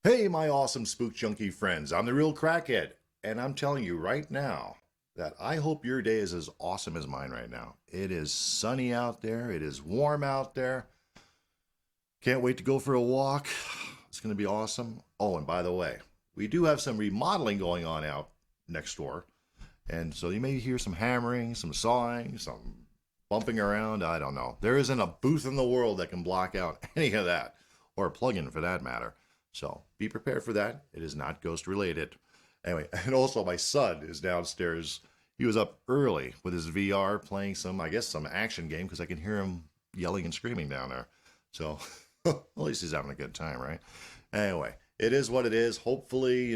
Hey, my awesome spook junkie friends, I'm the real Crackhead, and I'm telling you right now that I hope your day is as awesome as mine right now. It is sunny out there, it is warm out there. Can't wait to go for a walk. It's going to be awesome. Oh, and by the way, we do have some remodeling going on out next door, and so you may hear some hammering, some sawing, some bumping around. I don't know. There isn't a booth in the world that can block out any of that, or a plug-in for that matter. So be prepared for that. It is not ghost related. Anyway, and also my son is downstairs. He was up early with his VR playing I guess some action game because I can hear him yelling and screaming down there. So at least he's having a good time, right? Anyway, it is what it is. Hopefully,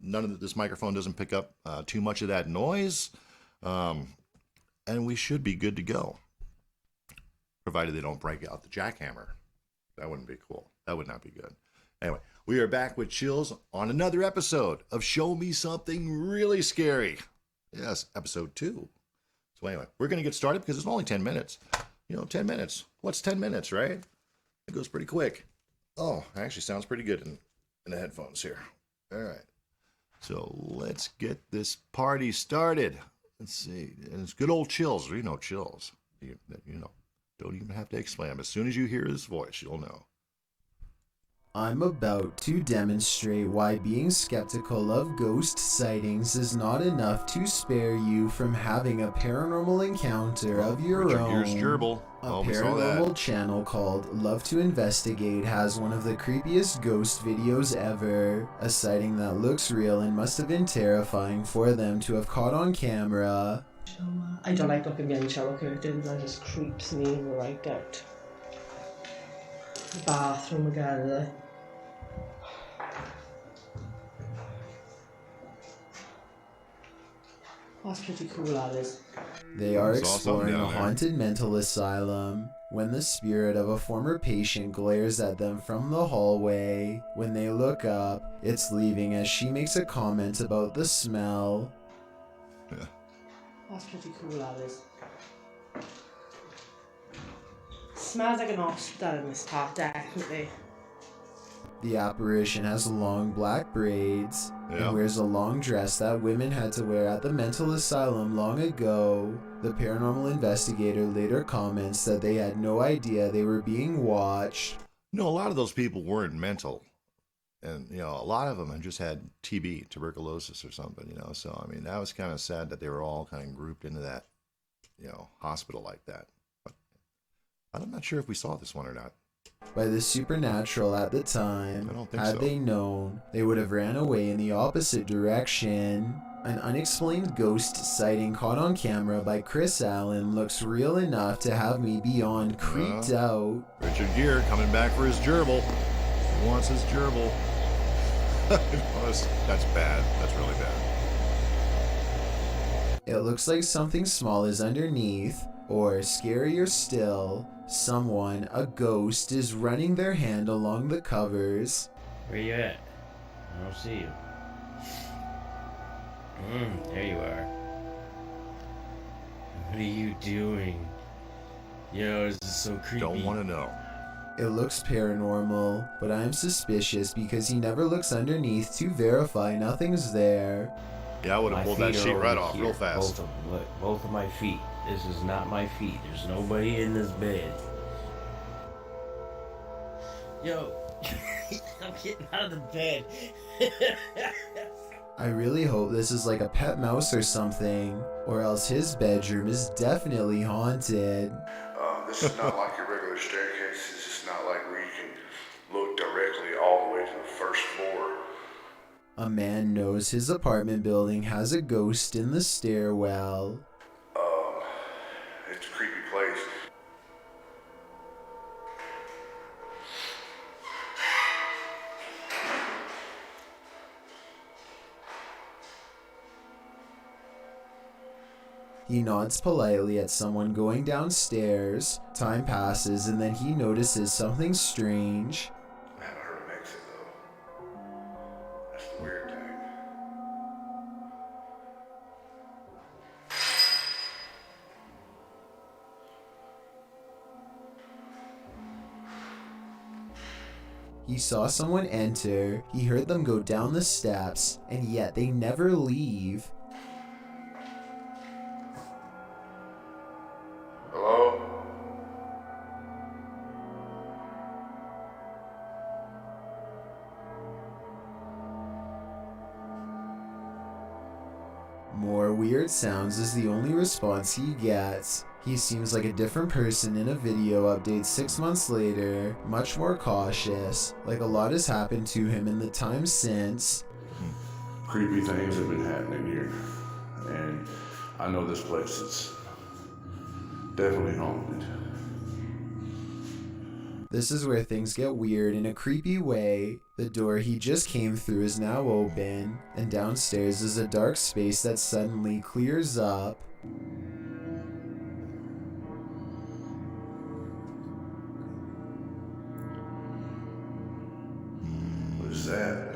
none of this microphone doesn't pick up too much of that noise. And we should be good to go. Provided they don't break out the jackhammer. That wouldn't be cool. That would not be good. Anyway, we are back with Chills on another episode of Show Me Something Really Scary. Yes, episode 2. So anyway, we're going to get started because it's only 10 minutes. 10 minutes. What's 10 minutes, right? It goes pretty quick. Oh, actually sounds pretty good in the headphones here. All right. So let's get this party started. Let's see. And it's good old Chills. Chills. Don't even have to explain them. As soon as you hear his voice, you'll know. I'm about to demonstrate why being skeptical of ghost sightings is not enough to spare you from having a paranormal encounter of your Richard own. Gere's gerbil. A We saw that. paranormal channel called Love to Investigate has one of the creepiest ghost videos ever. A sighting that looks real and must have been terrifying for them to have caught on camera. I don't like looking behind shower curtains, that just creeps me right out. The bathroom again. That's pretty cool, that is. They are Saw something exploring a down there. haunted mental asylum when the spirit of a former patient glares at them from the hallway. When they look up, it's leaving as she makes a comment about the smell. That's pretty cool, that is. Smells like an hospital in this part, definitely. The apparition has long black braids Yeah. and wears a long dress that women had to wear at the mental asylum long ago. The paranormal investigator later comments that they had no idea they were being watched. A lot of those people weren't mental. And, a lot of them had just had TB, tuberculosis or something, So, that was kind of sad that they were all kind of grouped into that, hospital like that. But I'm not sure if we saw this one or not. By the supernatural at the time. I don't think Had so. they known, they would have ran away in the opposite direction. An unexplained ghost sighting caught on camera by Chris Allen looks real enough to have me beyond creeped out. Richard Gere coming back for his gerbil. He wants his gerbil. That's bad. That's really bad. It looks like something small is underneath, or scarier still, someone, a ghost, is running their hand along the covers. Where you at? I don't see you. There you are. What are you doing? This is so creepy. Don't want to know. It looks paranormal, but I'm suspicious because he never looks underneath to verify nothing's there. Yeah, I would have My pulled that feet are sheet right over off here. real fast. Both of my feet. This is not my feet. There's nobody in this bed. Yo, I'm getting out of the bed. I really hope this is like a pet mouse or something, or else his bedroom is definitely haunted. This is not like your regular staircase. This is not like where you can look directly all the way to the first floor. A man knows his apartment building has a ghost in the stairwell. It's a creepy place. He nods politely at someone going downstairs. Time passes and then he notices something strange. I haven't heard him exit though. That's the weird thing. He He saw someone enter, he heard them go down the steps, and yet they never leave. Hello? More weird sounds is the only response he gets. He seems like a different person in a video update 6 months later, much more cautious, like a lot has happened to him in the time since. Creepy things have been happening here. And I know this place is definitely haunted. This is where things get weird in a creepy way. The door he just came through is now open, and downstairs is a dark space that suddenly clears up. What is that?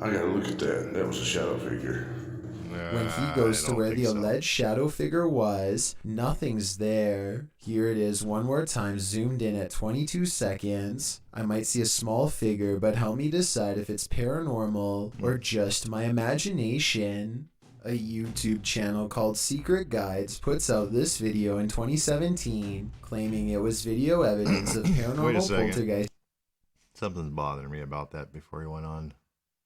I gotta look at that. That was a shadow figure. When he goes to where the alleged shadow figure was, nothing's there. Here it is one more time, zoomed in at 22 seconds. I might see a small figure, but help me decide if it's paranormal or just my imagination. A YouTube channel called Secret Guides puts out this video in 2017, claiming it was video evidence of paranormal poltergeist. Something's bothering me about that before he went on.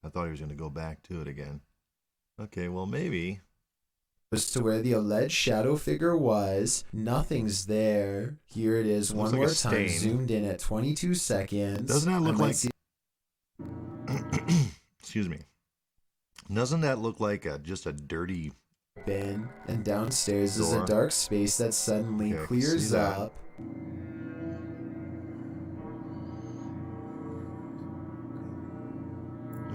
I thought he was going to go back to it again. Okay, well, maybe. As to where the alleged shadow figure was, nothing's there. Here it is one more time, zoomed in at 22 seconds. Doesn't that look like... Excuse me. Doesn't that look like just a dirty... bin, and downstairs is a dark space that suddenly clears up.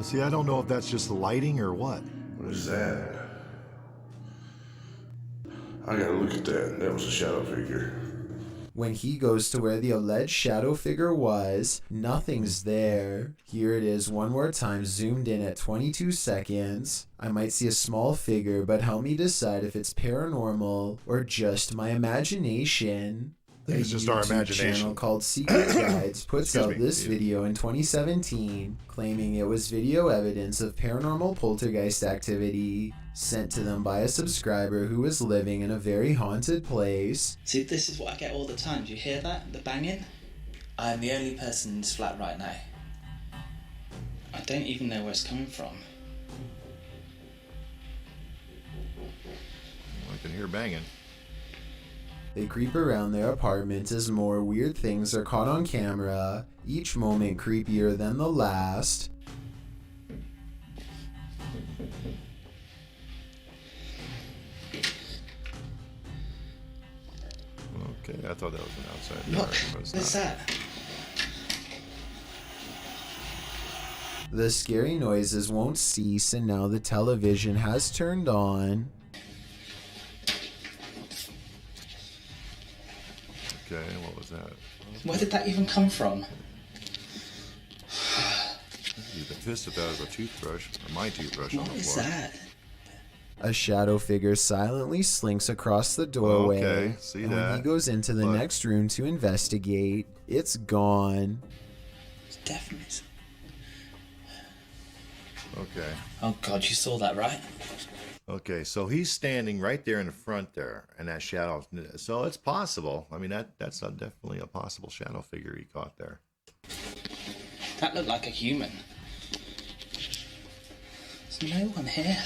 See, I don't know if that's just lighting or what. What is that? I gotta look at that. That was a shadow figure. When he goes to where the alleged shadow figure was, nothing's there. Here it is one more time, zoomed in at 22 seconds. I might see a small figure, but help me decide if it's paranormal or just my imagination. It's just our imagination. Channel called Secret Guides puts out this video in 2017, claiming it was video evidence of paranormal poltergeist activity sent to them by a subscriber who was living in a very haunted place. See, this is what I get all the time. Do you hear that? The banging? I'm the only person in this flat right now. I don't even know where it's coming from. I can hear banging. They creep around their apartment as more weird things are caught on camera, each moment creepier than the last. Okay, I thought that was an outside door. Look, what's that? The scary noises won't cease, and now the television has turned on. Okay, what was that? Where did that even come from? You'd be pissed if that was a toothbrush, or my toothbrush on the What is floor. that? A shadow figure silently slinks across the doorway, Okay, see and that. when he goes into the Look. next room to investigate, it's gone. It's definitely... Okay. Oh God, you saw that, right? Okay, so he's standing right there in the front there, and that shadow. So it's possible. I mean, that's definitely a possible shadow figure he caught there. That looked like a human. There's no one here.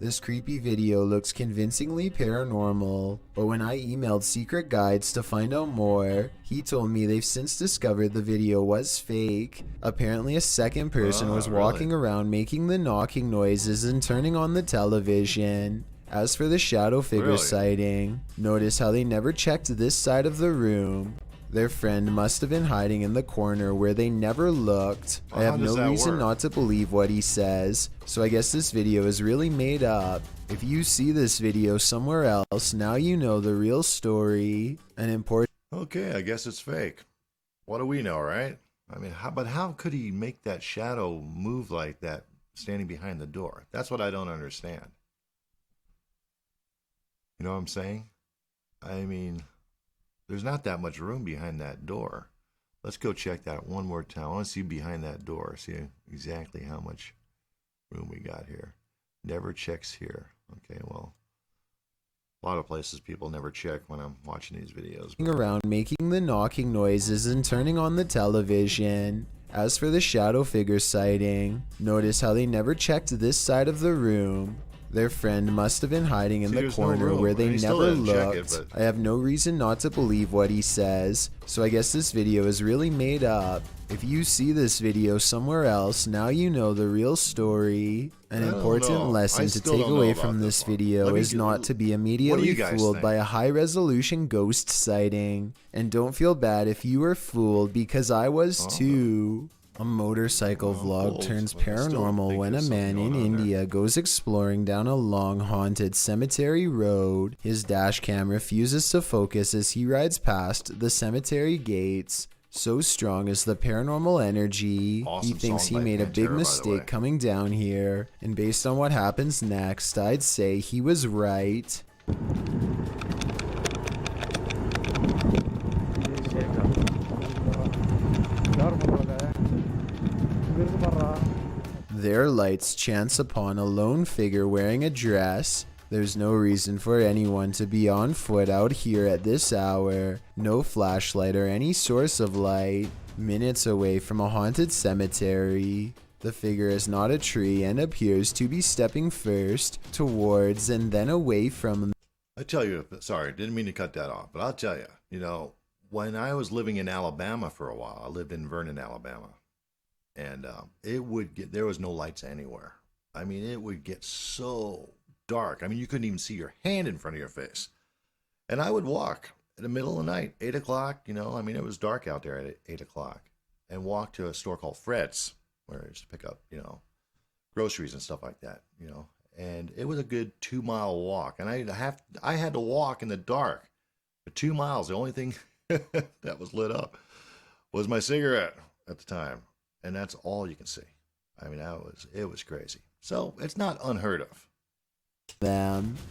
This creepy video looks convincingly paranormal, but when I emailed Secret Guides to find out more, he told me they've since discovered the video was fake. Apparently a second person was walking around making the knocking noises and turning on the television. As for the shadow figure sighting, notice how they never checked this side of the room. Their friend must have been hiding in the corner where they never looked. I have no reason not to believe what he says, so I guess this video is really made up. If you see this video somewhere else, now you know the real story. An important... Okay, I guess it's fake. What do we know, right? I mean, but how could he make that shadow move like that standing behind the door? That's what I don't understand. You know what I'm saying? I mean... there's not that much room behind that door. Let's go check that one more time. I want to see behind that door, see exactly how much room we got here. Never checks here. Okay, well, a lot of places people never check when I'm watching these videos. Around making the knocking noises and turning on the television. As for the shadow figure sighting, notice how they never checked this side of the room. Their friend must have been hiding in the corner where they never looked. I have no reason not to believe what he says, so I guess this video is really made up. If you see this video somewhere else, now you know the real story. An important lesson to take away from this video is not to be immediately fooled by a high-resolution ghost sighting. And don't feel bad if you were fooled, because I was too. A motorcycle vlog turns paranormal when a man in India goes exploring down a long haunted cemetery road. His dash cam refuses to focus as he rides past the cemetery gates. So strong is the paranormal energy, he thinks he made a big mistake coming down here. And based on what happens next, I'd say he was right. Their lights chance upon a lone figure wearing a dress. There's no reason for anyone to be on foot out here at this hour. No flashlight or any source of light. Minutes away from a haunted cemetery. The figure is not a tree and appears to be stepping first towards and then away from. I tell you, sorry, didn't mean to cut that off, but I'll tell you, when I was living in Alabama for a while, I lived in Vernon, Alabama, and there was no lights anywhere. I mean, it would get so dark. I mean, you couldn't even see your hand in front of your face. And I would walk in the middle of the night, 8 o'clock, it was dark out there at 8 o'clock, and walk to a store called Fred's, where I used to pick up, groceries and stuff like that, and it was a good 2-mile walk. And I had to walk in the dark for 2 miles. The only thing that was lit up was my cigarette at the time. And that's all you can see. I mean, it was crazy. So it's not unheard of.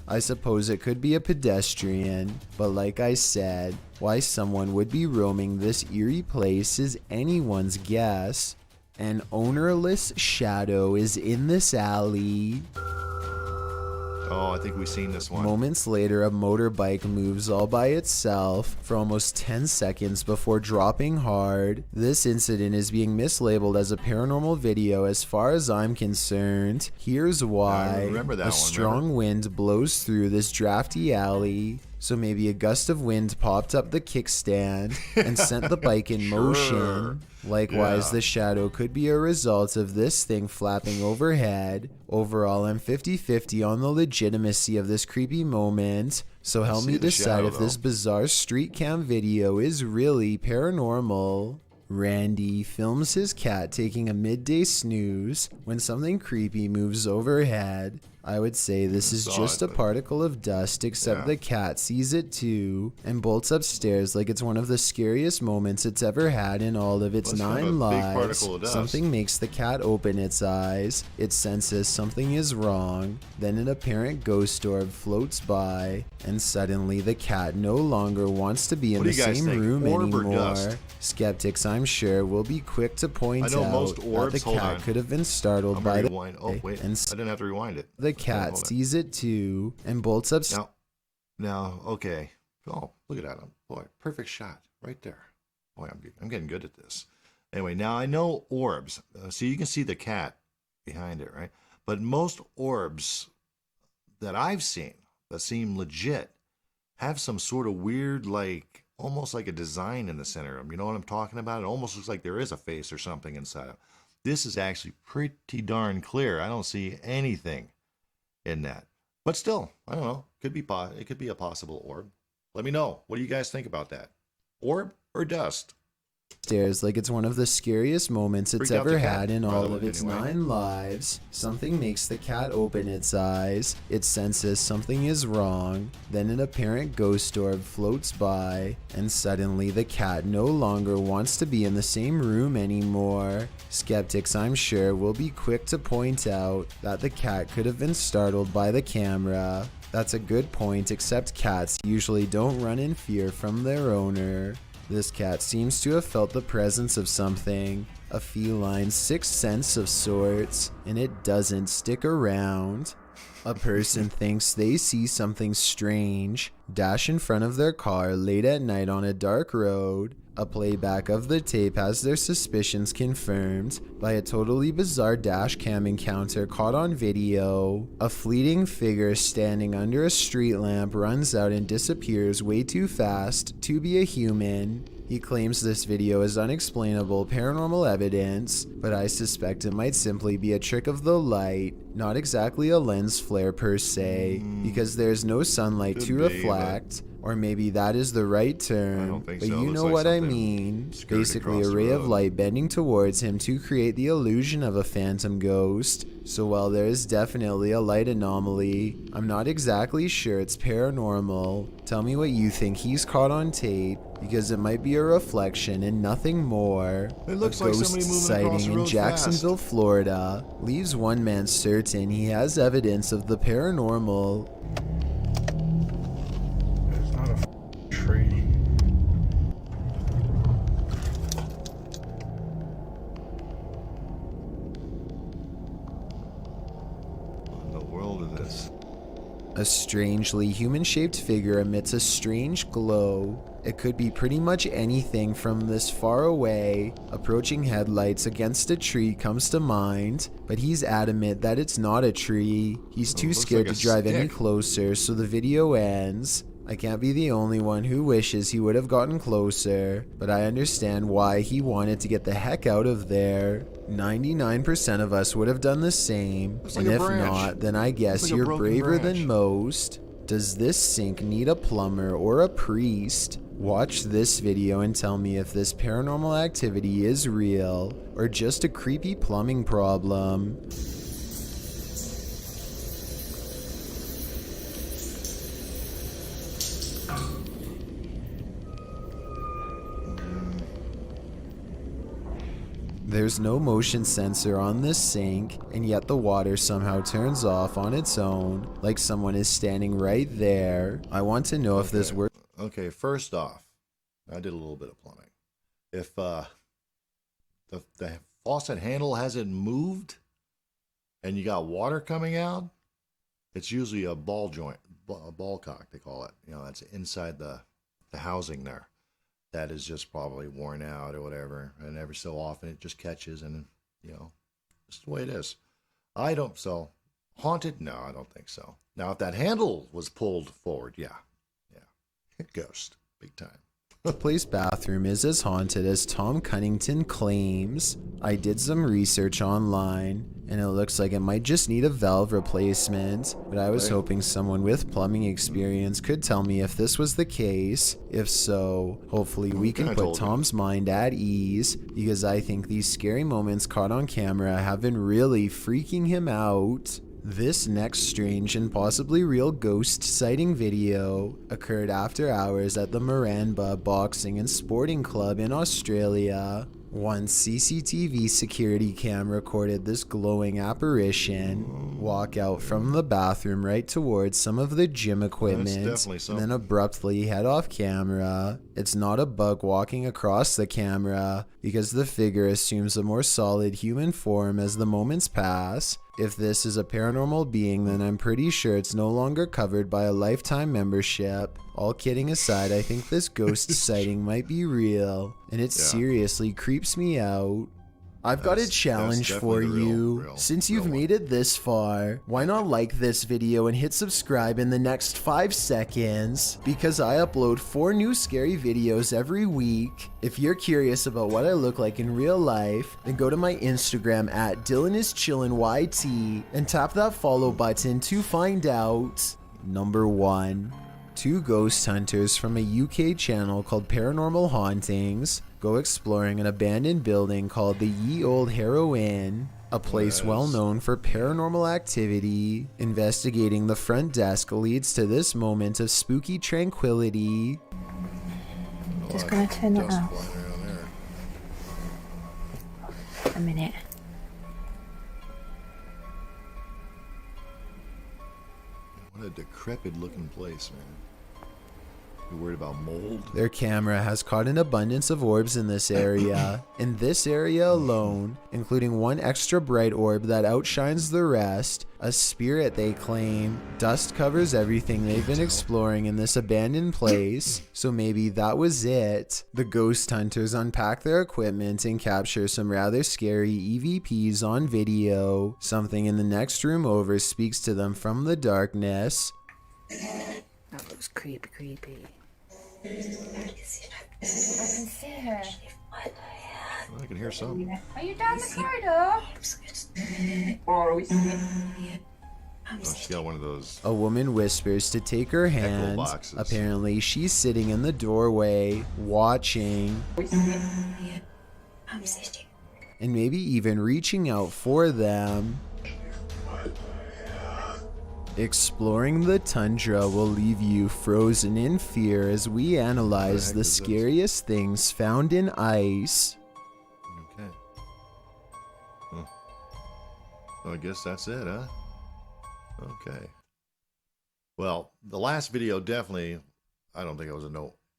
I suppose it could be a pedestrian, but like I said, why someone would be roaming this eerie place is anyone's guess. An ownerless shadow is in this alley. Oh, I think we've seen this one. Moments later, a motorbike moves all by itself for almost 10 seconds before dropping hard. This incident is being mislabeled as a paranormal video as far as I'm concerned. Here's why. A strong wind blows through this drafty alley. So maybe a gust of wind popped up the kickstand and sent the bike in motion. Likewise, the shadow could be a result of this thing flapping overhead. Overall, I'm 50-50 on the legitimacy of this creepy moment. So help me decide if this bizarre street cam video is really paranormal. Randy films his cat taking a midday snooze when something creepy moves overhead. I would say this is just a particle of dust, except the cat sees it too and bolts upstairs like it's one of the scariest moments it's ever had in all of its 9 lives. Something makes the cat open its eyes. It senses something is wrong. Then an apparent ghost orb floats by, and suddenly the cat no longer wants to be in the same room anymore. Skeptics, I'm sure, will be quick to point out that the cat could have been startled by the I didn't have to rewind it. The cat sees it too and bolts up. Now, okay. Oh, look at that. Boy, perfect shot right there. Boy, I'm getting good at this. Anyway, now I know orbs. So you can see the cat behind it, right? But most orbs that I've seen that seem legit have some sort of weird, almost like a design in the center of them. You know what I'm talking about? It almost looks like there is a face or something inside of it. This is actually pretty darn clear. I don't see anything in that. But still, I don't know. It could be a possible orb. Let me know. What do you guys think about that? Orb or dust? Stairs like it's one of the scariest moments it's ever had in all of its 9 lives. Something makes the cat open its eyes. It senses something is wrong. Then an apparent ghost orb floats by, and suddenly the cat no longer wants to be in the same room anymore. Skeptics, I'm sure, will be quick to point out that the cat could have been startled by the camera. That's a good point, except cats usually don't run in fear from their owner. This cat seems to have felt the presence of something, a feline sixth sense of sorts, and it doesn't stick around. A person thinks they see something strange dash in front of their car late at night on a dark road. A playback of the tape has their suspicions confirmed by a totally bizarre dash cam encounter caught on video. A fleeting figure standing under a street lamp runs out and disappears way too fast to be a human. He claims this video is unexplainable paranormal evidence, but I suspect it might simply be a trick of the light, not exactly a lens flare per se, because there's no sunlight to reflect. Or maybe that is the right term, but you know what I mean. Basically a ray of light bending towards him to create the illusion of a phantom ghost. So while there is definitely a light anomaly, I'm not exactly sure it's paranormal. Tell me what you think he's caught on tape, because it might be a reflection and nothing more. It looks a like ghost somebody moving across sighting the in road Jacksonville, Florida, leaves one man certain he has evidence of the paranormal. It's not a tree. What in the world is this? A strangely human-shaped figure emits a strange glow. It could be pretty much anything from this far away. Approaching headlights against a tree comes to mind, but he's adamant that it's not a tree. He's too scared like to a drive any stick. closer, so the video ends. I can't be the only one who wishes he would have gotten closer, but I understand why he wanted to get the heck out of there. 99% of us would have done the same, Looks and like a if branch. not, then I guess Looks like a you're broken braver branch. than most. Does this sink need a plumber or a priest? Watch this video and tell me if this paranormal activity is real or just a creepy plumbing problem. There's no motion sensor on this sink, and yet the water somehow turns off on its own, like someone is standing right there. I want to know if this works. Okay, first off, I did a little bit of plumbing. If the faucet handle hasn't moved and you got water coming out, it's usually a ball joint, a ball cock they call it. You know, that's inside the housing there. That is just probably worn out or whatever, and every so often it just catches, and you know, it's the way it is. So haunted? No, I don't think so. Now, if that handle was pulled forward, yeah, ghost, big time. The place bathroom is as haunted as Tom Cunnington claims. I did some research online, and it looks like it might just need a valve replacement, but I was hoping someone with plumbing experience could tell me if this was the case. If so, hopefully we can put Tom's mind at ease, because I think these scary moments caught on camera have been really freaking him out. This next strange and possibly real ghost sighting video occurred after hours at the Maramba Boxing and Sporting Club in Australia. One CCTV security cam recorded this glowing apparition walk out from the bathroom right towards some of the gym equipment and then abruptly head off camera. It's not a bug walking across the camera, because the figure assumes a more solid human form as the moments pass. If this is a paranormal being, then I'm pretty sure it's no longer covered by a lifetime membership. All kidding aside, I think this ghost sighting might be real, and it seriously creeps me out. I've got a challenge for you. Since you've made it this far, why not like this video and hit subscribe in the next 5 seconds? Because I upload 4 new scary videos every week. If you're curious about what I look like in real life, then go to my Instagram at DylanIsChillinYT and tap that follow button to find out. Number 1. 2 ghost hunters from a UK channel called Paranormal Hauntings go exploring an abandoned building called the Ye Old Harrow Inn, a place well known for paranormal activity. Investigating the front desk leads to this moment of spooky tranquility. Just gonna turn it off. A minute. What a decrepit looking place, man. You're worried about mold? Their camera has caught an abundance of orbs in this area. In this area alone, including one extra bright orb that outshines the rest, a spirit they claim. Dust covers everything they've been exploring in this abandoned place, so maybe that was it. The ghost hunters unpack their equipment and capture some rather scary EVPs on video. Something in the next room over speaks to them from the darkness. That looks creepy. I can see her. Well, I can hear some. Are you down the corridor? Oh, she got one of those. A woman whispers to take her hand. boxes. Apparently, she's sitting in the doorway, watching, and maybe even reaching out for them. Exploring the tundra will leave you frozen in fear as we analyze the scariest things found in ice. Okay. Huh. Well, I guess that's it, huh? Okay. Well, the last video definitely, I don't think it was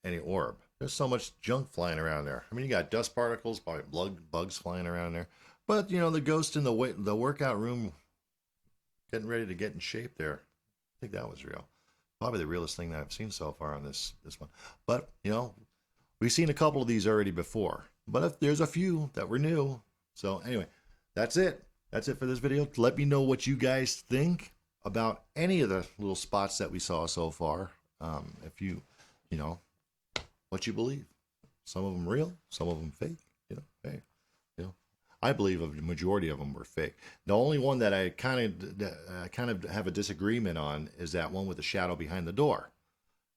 any orb. There's so much junk flying around there. I mean, you got dust particles, probably bugs flying around there. But, you know, the ghost in the workout room getting ready to get in shape there. I think that was real. Probably the realest thing that I've seen so far on this one. But, you know, we've seen a couple of these already before. But if there's a few that were new. So anyway, that's it. That's it for this video. Let me know what you guys think about any of the little spots that we saw so far. If you know, what you believe. Some of them real, some of them fake. You know, hey, you know. I believe a majority of them were fake. The only one that I kind of have a disagreement on is that one with the shadow behind the door.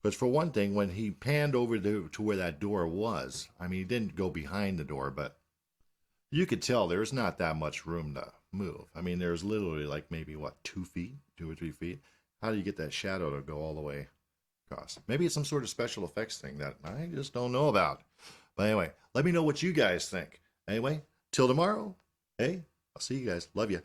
Because for one thing, when he panned over to where that door was, I mean, he didn't go behind the door, but you could tell there's not that much room to move. I mean, there's literally like maybe, 2 feet, 2 or 3 feet. How do you get that shadow to go all the way across? Maybe it's some sort of special effects thing that I just don't know about. But anyway, let me know what you guys think. Anyway, till tomorrow, hey, I'll see you guys. Love you.